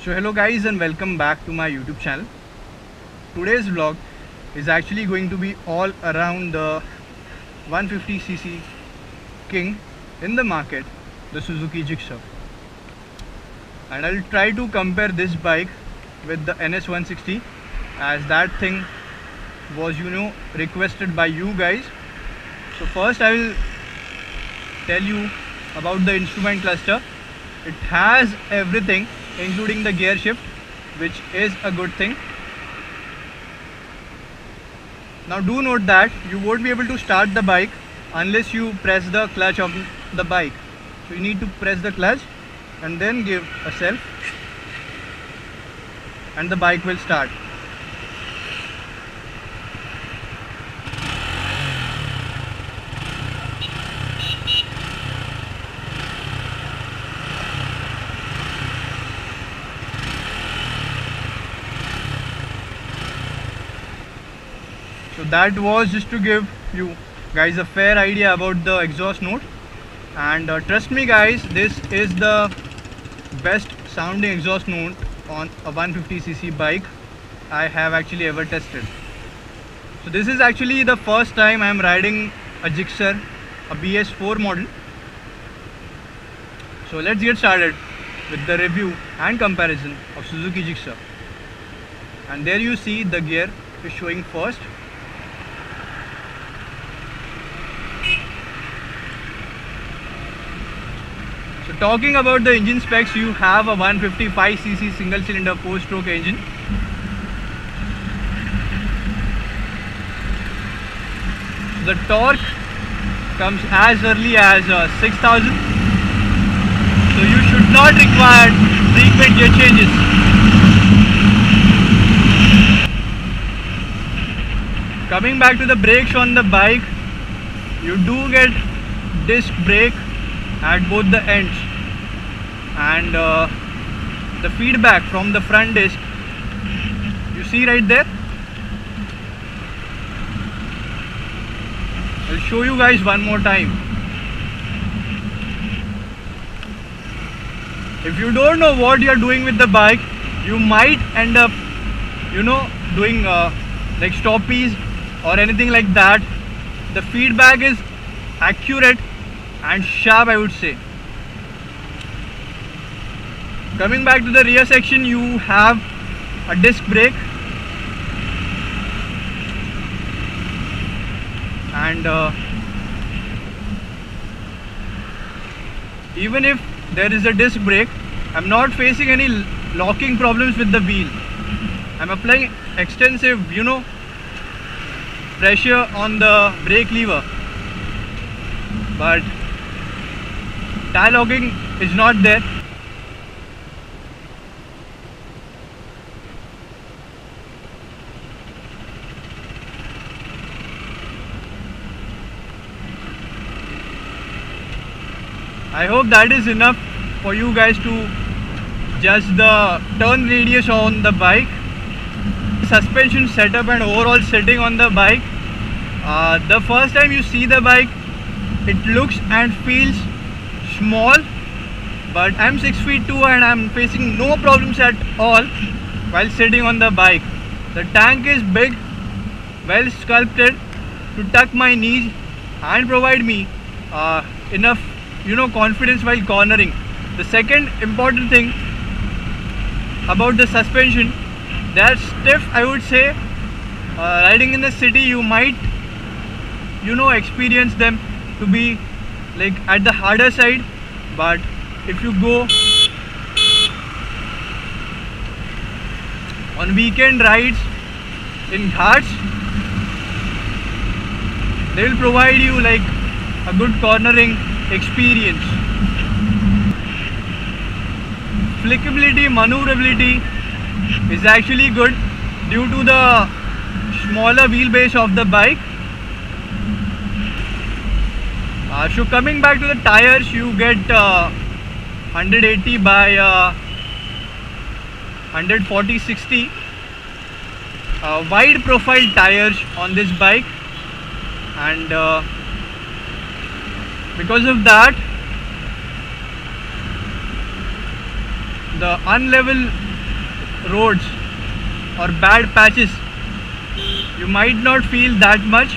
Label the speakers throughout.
Speaker 1: So hello guys and welcome back to my YouTube channel. Today's vlog is actually going to be all around the 150cc king in the market, the Suzuki Gixxer. And I'll try to compare this bike with the NS160 as that thing was requested by you guys. So first I will tell you about the instrument cluster. It has everything including the gear shift, which is a good thing. Now do note that you won't be able to start the bike unless you press the clutch of the bike. So you need to press the clutch and then give a self and the bike will start. So that was just to give you guys a fair idea about the exhaust note, and trust me guys, this is the best sounding exhaust note on a 150cc bike I have actually ever tested. So this is actually the first time I am riding a Gixxer, a BS4 model. So let's get started with the review and comparison of Suzuki Gixxer. And there you see the gear is showing first. So talking about the engine specs, you have a 155cc single cylinder 4-stroke engine. The torque comes as early as 6000. So you should not require frequent gear changes. Coming back to the brakes on the bike, you do get disc brake at both the ends, and the feedback from the front disc you see right there. I'll show you guys one more time. If you don't know what you are doing with the bike, you might end up doing like stoppies or anything like that. The feedback is accurate and sharp, I would say. Coming back to the rear section, you have a disc brake, and even if there is a disc brake, I'm not facing any locking problems with the wheel. I'm applying extensive pressure on the brake lever, but tie locking is not there. I hope that is enough for you guys to judge the turn radius on the bike. Suspension setup and overall setting on the bike. The first time you see the bike, it looks and feels small, but I'm 6 feet 2 and I'm facing no problems at all while sitting on the bike. The tank is big, well sculpted to tuck my knees and provide me enough confidence while cornering. The second important thing about the suspension, they are stiff, I would say. Riding in the city you might experience them to be like at the harder side, but if you go on weekend rides in ghats, they will provide you like a good cornering experience. Flickability, maneuverability is actually good due to the smaller wheelbase of the bike. So coming back to the tires, you get 180 by 140/60 wide profile tires on this bike, and because of that the unlevel roads or bad patches, you might not feel that much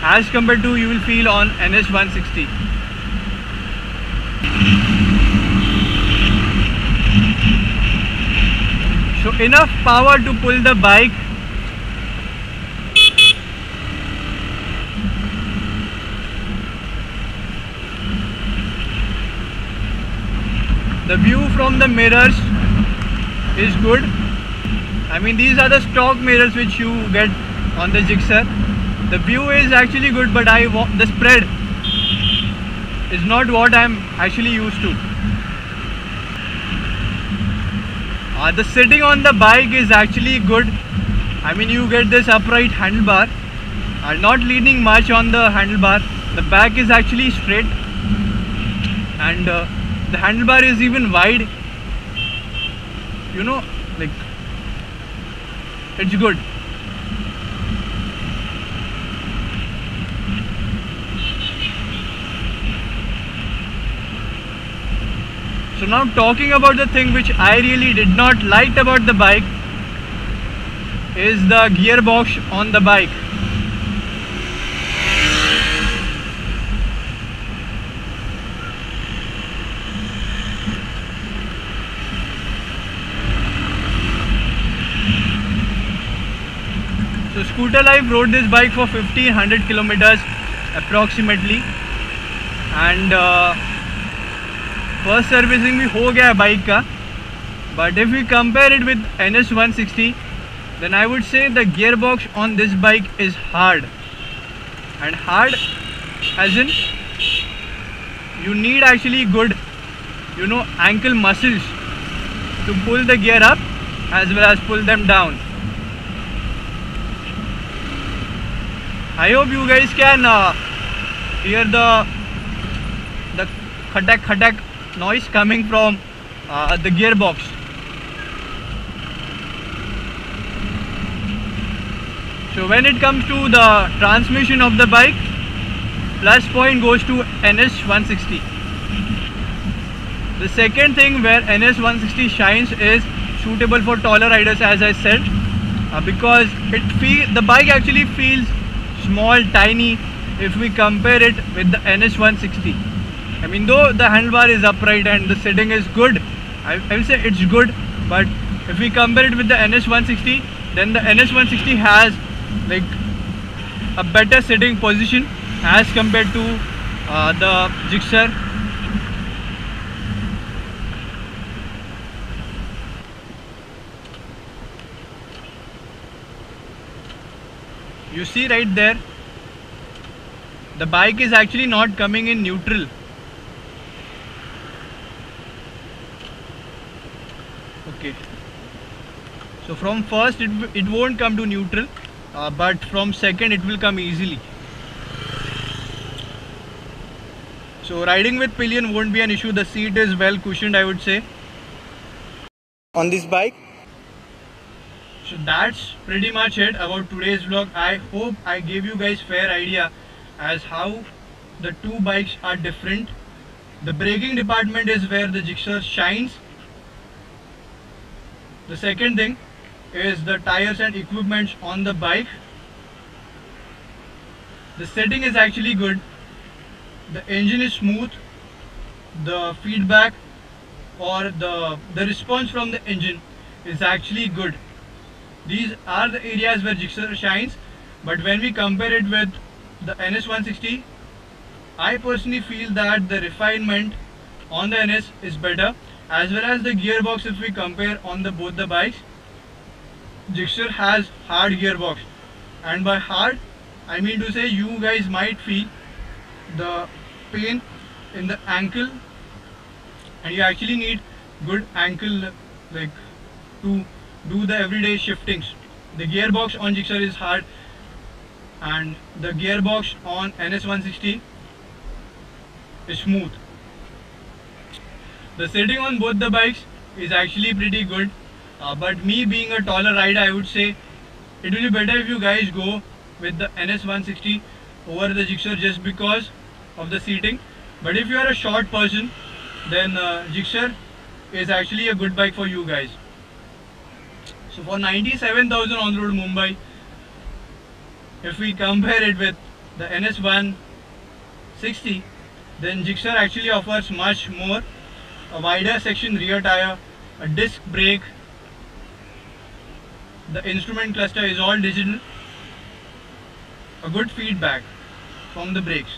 Speaker 1: as compared to you will feel on NS 160. So enough power to pull the bike. The view from the mirrors is good. I mean, these are the stock mirrors which you get on the Gixxer. The view is actually good, but the spread is not what I'm actually used to. The sitting on the bike is actually good. I mean, you get this upright handlebar, not leaning much on the handlebar. The back is actually straight, and the handlebar is even wide. You know, like, it's good. So now talking about the thing which I really did not like about the bike is the gearbox on the bike. So Scooter Life rode this bike for 1500 kilometers approximately, and first servicing भी हो गया है bike का. But if you compare it with NS 160 then I would say the gearbox on this bike is hard, and hard as in you need actually good, you know, ankle muscles to pull the gear up as well as pull them down. I hope you guys can hear the khatak noise coming from the gearbox. So when it comes to the transmission of the bike, plus point goes to NS 160. The second thing where NS 160 shines is suitable for taller riders, as I said, because the bike actually feels small, tiny if we compare it with the NS 160. I mean, though the handlebar is upright and the sitting is good, I will say it's good, but if we compare it with the NS 160, then the NS 160 has like a better sitting position as compared to the Gixxer. You see right there, the bike is actually not coming in neutral. Okay, so from first it won't come to neutral, but from second it will come easily. So riding with pillion won't be an issue. The seat is well cushioned, I would say, on this bike. So that's pretty much it about today's vlog. I hope I gave you guys fair idea as how the two bikes are different. The braking department is where the Gixxer shines. The second thing is the tires and equipments on the bike. The setting is actually good. The engine is smooth. The feedback or the response from the engine is actually good. These are the areas where Gixxer shines, but when we compare it with the NS 160, I personally feel that the refinement on the NS is better, as well as the gearbox. If we compare on both the bikes, Gixxer has hard gearbox, and by hard I mean to say you guys might feel the pain in the ankle, and you actually need good ankle like to do the everyday shiftings. The gearbox on Gixxer is hard, and the gearbox on NS 160 is smooth. The sitting on both the bikes is actually pretty good, but me being a taller rider, I would say it will be better if you guys go with the NS 160 over the Gixxer just because of the seating. But if you are a short person, then Gixxer is actually a good bike for you guys. So for 97,000 on road Mumbai, if we compare it with the NS160, then Gixxer actually offers much more: a wider section rear tire, a disc brake, the instrument cluster is all digital, a good feedback from the brakes.